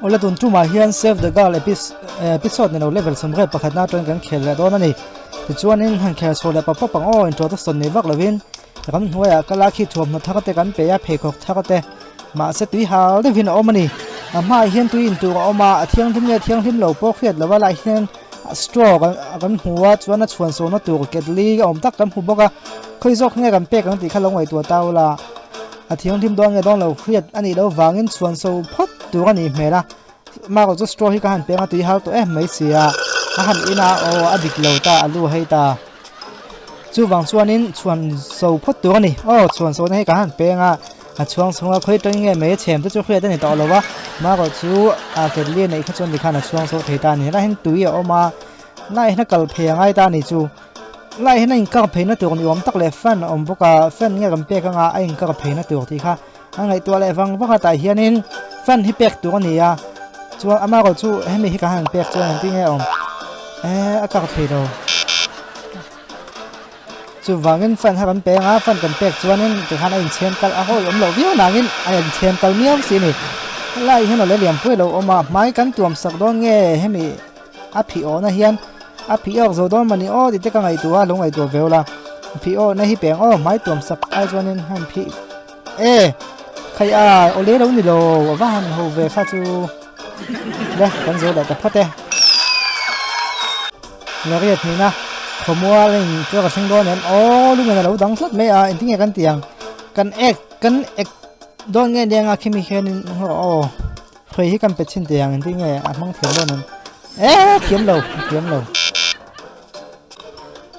Ola tun tu ma hian save the girl episode no level som re pakhat na tron kan khel la don ani ti chuan in han khel chole pa pang o introduction ni vak lovin kan hnuaya kala khi thuam na thakate kan pe ya phekok thakate ma se tui hal de vin omani ama hian tui in tu oma athiang thim lo po khiat lawala hian straw kan huwa chuan a chuan so na tur ketli om tak kan hu boka khoi jok nge kan pe kan ti khalong ai tu taula athiang thim dong nge dong lo khiat ani lo wangin chuan so phot tu ani hmela ma ko straw hi ka han pe nga tui hal to mai sia a han ina o adik lo ta alu hei ta chu wang chuanin chuan so phot tu ani o chuan so nei ka han pe nga a chuang songa khoi tang nge me chem te chu khriat ani to lowa ma ko chu a ketli nei kha chon dikhan a chuang so theita ni la hin tui o ma lai na kal phe ngai ta ni chu lai na in ka phe na tu ni om tak le fan om boka fan nge kam pe ka nga a in ka phe na tu ti kha angai to le wang ba ta hianin fan hi pek tu ani ya chu ama ko chu hemi hi ka han pek chuan ti nge om a ka phe do chu wangin fan ha kan pe nga fan kan pek chuanin ti han in chen kal a hoi om lo viu nangin a in chen kal miam si ni lai hen le liam pui lo oma mai kan tuam sak don nge hemi a phi o na hian a phi ok zo don mani o ti te ka ngai tu a long ai tu veula phi o na hi peng o mai tuam sak ai chuanin han phi khai a o le lo ni lo wa han ho ve kha chu le kan zo da ta phate ngariat ni na khomua ring cho ka sing don en o lu nge lo dang slat me a in tinge kan tiang kan ek don nge deng a khimi khenin o khoi hi kan pe chin tiang in tinge a mang thiam don thiam lo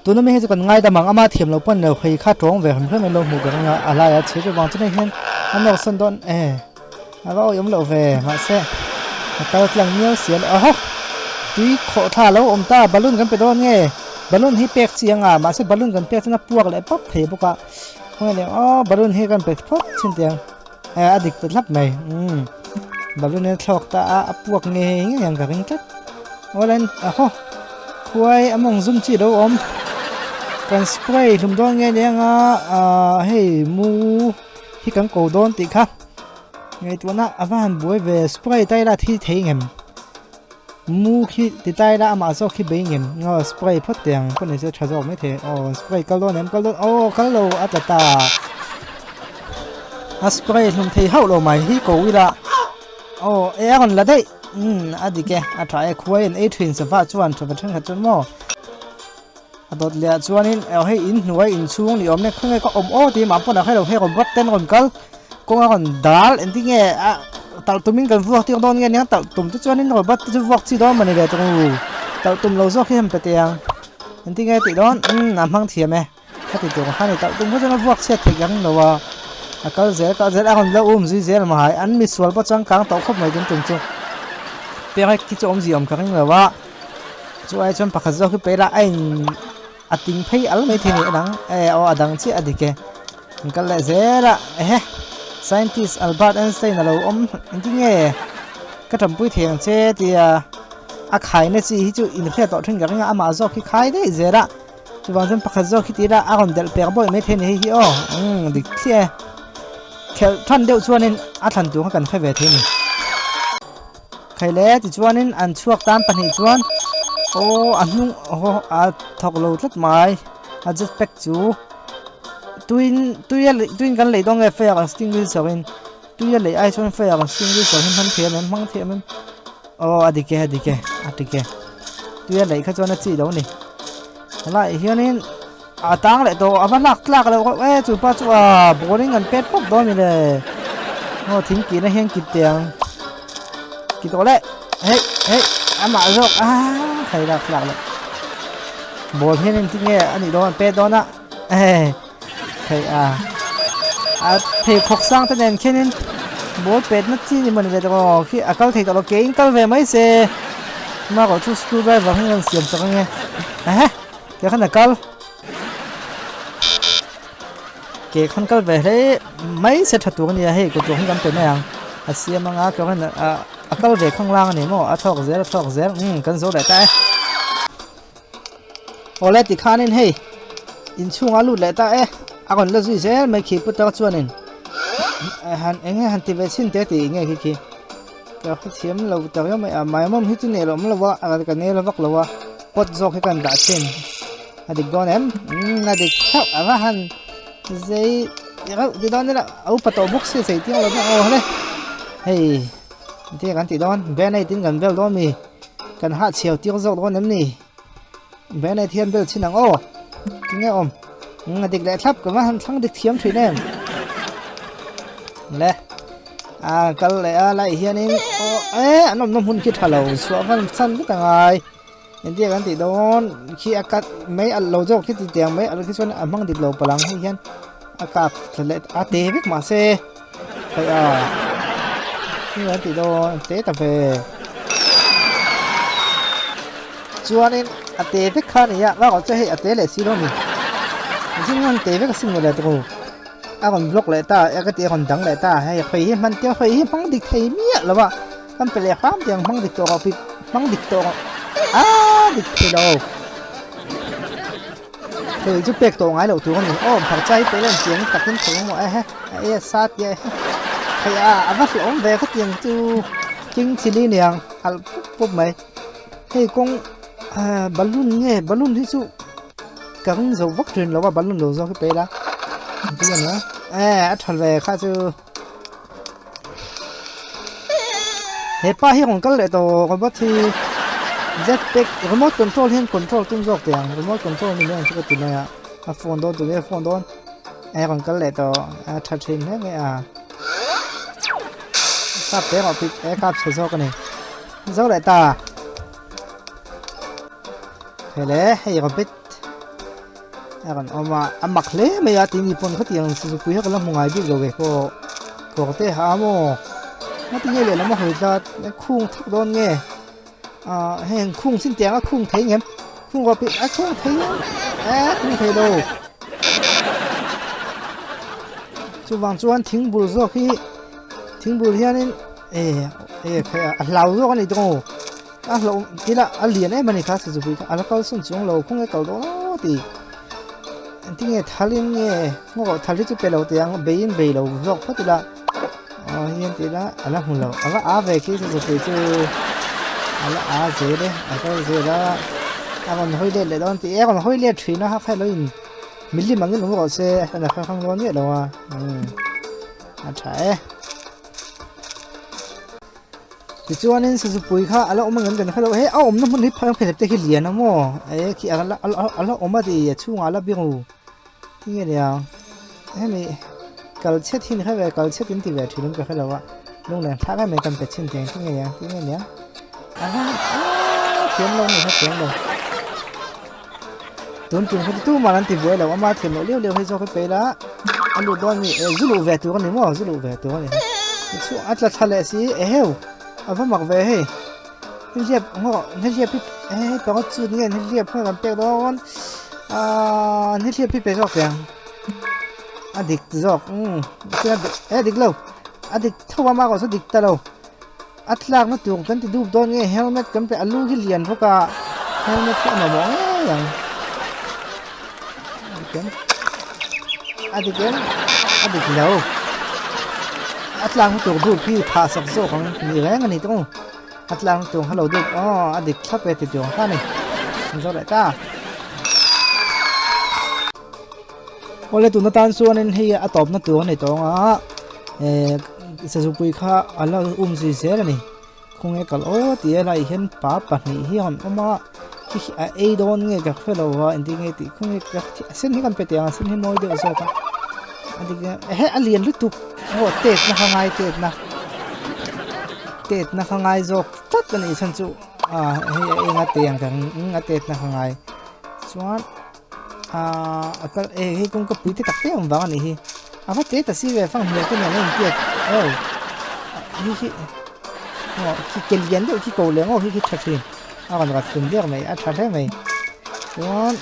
tu na me he kan ngai da mang ama thiam lo pon no khoi kha tong ve ham khem lo mu ga nga ala ya che che wang chen hen an lo san don alo yom lo ve ma se ta tlang miao sian a ho tui kho tha lo om ta balloon kan pe don nge balloon hi pek chianga ma se balloon kan pek na puak le pap thei boka hoi le balloon hi kan pe phot chin tiang adik te lap mai balloon ne thlok ta a puak nge yang ga ring tat olen ho khuai among zum chi do om kan spray lum don nge lenga hei mu hi kan ko don ti kha ngai tu na avan boi ve spray tai la thi thei ngem mu khi ti tai la ama zo khi be ngem ngo spray phot tiang ko ne se thazo me the spray kal don em kal don kal lo atata a spray lum thei hau lo mai hi ko wi la kon la dai adike a try khuai en Engtin sawa chuan thwa thang kha chon mo adot le chuanin hei in hnuai in chung ni om ne khangai ko om ti ma pona khai lo he ko bot ten kon kal ko nga kon dal en tinge tal tumin kan vuak ti don nge nyang tal tum tu chuanin no bat chu vuak chi don mani le tu tal tum lo zo khem pe tiang en tinge ti don na mang thiam e kha ti tu kha ni tal tum ko na vuak che the yang lo wa akal zel a kon lo zi zel ma hai an mi sual pa chang kang tau khop mai dun tum chu pe hai ki chom zi om kang lo wa chu ai chon pakha zo ki pe la ai ating phei al mai thini adang adang chi adike kal le zera scientist Albert Einstein alo om intinge ka tam pui thiang che tia a khai na chi hi chu in khe to thing ga nga ama zo ki khai de zera chu wang chen pakha zo ki tira a gon del per boy me theni hi dik thie khel than deuh chuanin a than tu kan khe ve theni khai le ti chuanin an chuak tam pani chuan anung a thok lo tlat mai a jet pack chu tuin kan le dong e fe ang sting wi soin tuya le ai chon fe ang sting wi soin han thiam em mang thiam em adike tuya le kha chon a chi do ni lai hianin atang le to avan lak le chu pa chu boring an pet pop do mi le thing ki na hen ki tiang ki to le hey ama rok khai lak le bol hianin tinge ani do an pet do na khai thei khok sang ta nen khenin bol pet na chi ni man ve to khi akal thei to ke in kal ve mai se ma ko chu screw driver hang siam ta nge ke khan akal ke khan kal ve he mai se thatu ni he ko to hang kan pe na yang asiam nga ka khan akal ve khang lang ni mo a thok zer kan zo da ta ole ti khanin he in chung alu le ta akon la zui zel mai khi putak chuanin han enge han ti ve chin te ti nge khi cho cái chiếm lâu tao mày mày mắm hít này rồi lâu à cái này là vắt lâu bớt gió cái cần đã trên đi con em đi theo han dây đi đón là ấu bắt đầu bốc xì xì tiếng là nó đấy hey thì cái thì đón bé này tiếng gần bell đó mi cần hạ chiều tiếng gió đó ném nè bé này thiên bell trên đằng nghe ôm đi lại thấp cái mà thằng đi thiếm thủy nem lẽ cái lại hiện in anh nó muốn kia thà lâu xóa văn săn cái thằng ai anh thì cái thì đón khi cắt mấy ăn lâu rồi khi thì tiền mấy ăn cái chuyện mang đi lâu balang hay hiện cắt lại tế biết mà xe phải như cái thì đón tế tập về cho nên tế biết khá này và có chơi tế lại xí đâu mình nhưng mà tế biết cái sinh vật là đâu còn block lại ta cái tế còn đắng lại ta hay phải mình tiêu phải mang đi thấy miết là vậy mình phải làm pháp tiền mang đi tổ hợp mang đi tổ đi thấy đâu thì chút bẹt tổ ngay đầu tổ này thật trái tới lên tiếng tập đến tổ mọi ha sát vậy hay vắt lỏng về cái tiền tu kinh chili nè bốc mày hay con balloon thì chú cắn dầu vắt truyền là balloon đầu do cái bé đó cái gì nữa thật về khá chứ thế ba hi còn cái lại tổ còn bắt thì jetpack remote control hen control tung dọc tiền remote control mình đang cái tiền này phone đó tụi phone đó còn cái lại tổ thật hình thế nghe cáp bé họ bị cáp sử dụng cái này dấu lại ta thế đấy hay còn biết còn mặc lẽ mấy tiếng Nhật có tiếng sử dụng cái làm ngoài biết rồi có thể hả mồ nó tiếng này là mà hồi ra khung thấp đôn nghe hay khung xin tiếng khung thấy nhém khung có bị khung thấy khung thấy đâu chú vàng chú ăn tiếng bùn rồi khi tiếng bùn hiện nên cái lâu rồi cái này đâu lâu thì là liền ấy mà này khác sử dụng cái câu xuân xuống lâu không cái câu đó thì tiếng nghe thà liền nghe ngô thà liền chút bể lâu tiếng bể lâu rồi có thì là hiện thì là không lâu về cái sử dụng cái chứ dễ đấy cái dễ đó còn hơi lên lại đó thì còn hơi lên thủy nó phải lấy mình liền bằng cái nó gọi xe là không nói vậy đâu trái thì cho nên sử dụng bùi khá ông mà ngân cần khá lâu ông nó muốn hít phải phải cái liền nó mò khi ông mà thì chung là biếng thì nghe nào này cái chết thì hay về cái chết thì về thì đúng cái lâu lúc này thả cái mình cần phải chỉnh tiền thì nghe nhá tiếng lâu này tiếng lâu tuần cái tu mà làm thì về là mà thì nó liêu hay do cái bé đó anh lụt đó nhỉ rút về từ con này mà rút về từ con này chú ăn là thằng lẹ xí phải mặc về hey liệp liệp bao nhiêu chút nghe liệp phải làm bé đó liệp bị bé rồi kìa địch rồi địch lâu địch thâu mà có số địch ta lâu làng nó tưởng cái đục đó nghe helmet cái phải alu cái liền thôi cả helmet cái mà mỏng vậy địch lâu làng nó tưởng đục khi phá sập sốของนี่แรงอันนี้ตรงลางtưởng hello đục địch sắp về thì tưởng ta này sao lại ta Oleh tu natan suanin hi atop na tu ani tonga sa supui kha ala si se ni khunge kal ti lai hen pa ni hi hon oma hi don nge ka phelo wa indi nge ti khunge ka sen hi kan pe te sen hi moi de so ka adi alien lu tu tet na khangai zo tat ni san chu hi nga te yang kan nga tet na khangai chuan akal hi kung kapi te takte ang bang ani hi apa te ta si ve phang hme ke na len tiat hi ki kelian de ki ko le ngo hi thathin akan rat tum der mai thathe mai chuan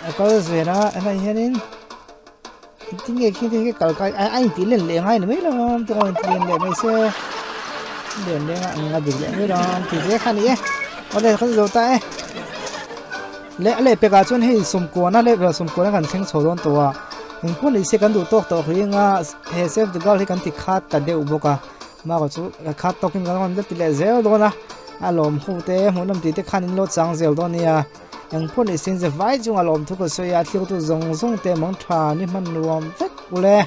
akal zera ana hianin tinge khi te kal kai ai ti len le ngai na mai lo to tin le mai se len le nga dik le mai lo ti je khani ole khan zo ta le pe ga chon hei somko na le ra somko na kan theng chodon towa in ko ni second to ri nga he save the girl he kan ti khat ta de uboka mà có chú khát tóc kinh ngon rất là dễ đó na lom khu te Hmalam ti te khanin lo chang zel đó nia yang phun isin je vai chung lom thu ko soya thiu tu zong zong te mong tha ni man nuam vek ule